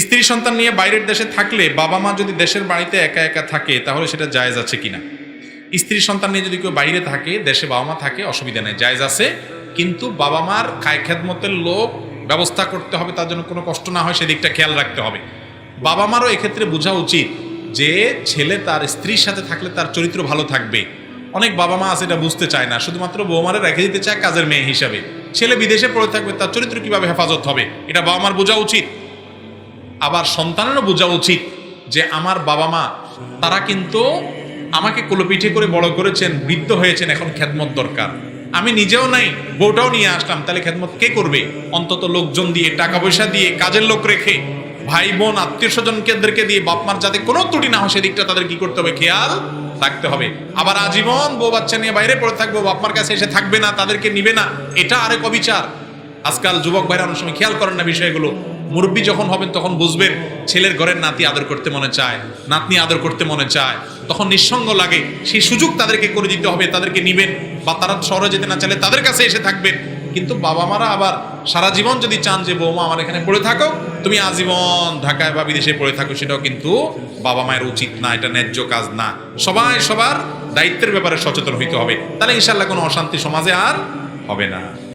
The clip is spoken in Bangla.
স্ত্রী সন্তান নিয়ে বাইরের দেশে থাকলে বাবা মা যদি দেশের বাড়িতে একা একা থাকে তাহলে সেটা জায়েজ আছে কিনা? স্ত্রী সন্তান নিয়ে যদি কেউ বাইরে থাকে, দেশে বাবা মা থাকে, অসুবিধা নেই, জায়েজ আছে। কিন্তু বাবা মার খায় খেদমতের লোক ব্যবস্থা করতে হবে, তার জন্য কোনো কষ্ট না হয় সেদিকটা খেয়াল রাখতে হবে। বাবা মারও এক্ষেত্রে বোঝা উচিত যে ছেলে তার স্ত্রীর সাথে থাকলে তার চরিত্র ভালো থাকবে। অনেক বাবা মা আছে এটা বুঝতে চায় না, শুধুমাত্র বৌমারে রেখে দিতে চায় কাজের মেয়ে হিসাবে। ছেলে বিদেশে পড়ে থাকবে, তার চরিত্র কিভাবে হেফাজত হবে এটা বাবা মার বোঝা উচিত। আবার সন্তানেরও বোঝা উচিত যে আমার বাবা মা তারা কিন্তু আমাকে কোলপিঠে করে বড় করেছেন, বৃদ্ধ হয়েছেন, এখন খেদমত দরকার। আমি নিজেও নাই, বউটাও নিয়ে আসলাম, তাহলে খেদমত কে করবে? অন্তত লোকজন দিয়ে, টাকা পয়সা দিয়ে, কাজের লোক রেখে, ভাই বোন আত্মীয় স্বজনকে দিয়ে বাপমার যাতে কোনো ত্রুটি না হয় সেদিকটা তাদের কি করতে হবে? খেয়াল রাখতে হবে। আবার আজীবন বউ বাচ্চা নিয়ে বাইরে পড়ে থাকবো, বাপমার কাছে এসে থাকবে না, তাদেরকে নিবে না, এটা আরেক অবিচার। আজকাল যুবক ভাইরা অনেক সময় খেয়াল করেন না বিষয়গুলো। মুরব্বী যখন হবেন তখন বুঝবেন ছেলের ঘরের নাতি আদর করতে মনে চায়, নাতনি আদর করতে মনে চায়, তখন নিঃসঙ্গ লাগে। সেই সুযোগ তাদেরকে করে দিতে হবে, তাদেরকে নিবেন, বা তারা শহরে যেতে না চাইলে তাদের কাছে এসে থাকবেন। কিন্তু বাবা মারা আবার সারা জীবন যদি চান যে বৌমা আমার এখানে পড়ে থাকো, তুমি আজীবন ঢাকায় বা বিদেশে পড়ে থাকো, সেটাও কিন্তু বাবা মায়ের উচিত না, এটা ন্যায্য কাজ না। সবাই সবার দায়িত্বের ব্যাপারে সচেতন হইতে হবে, তাহলে ইনশাল্লাহ কোনো অশান্তি সমাজে আর হবে না।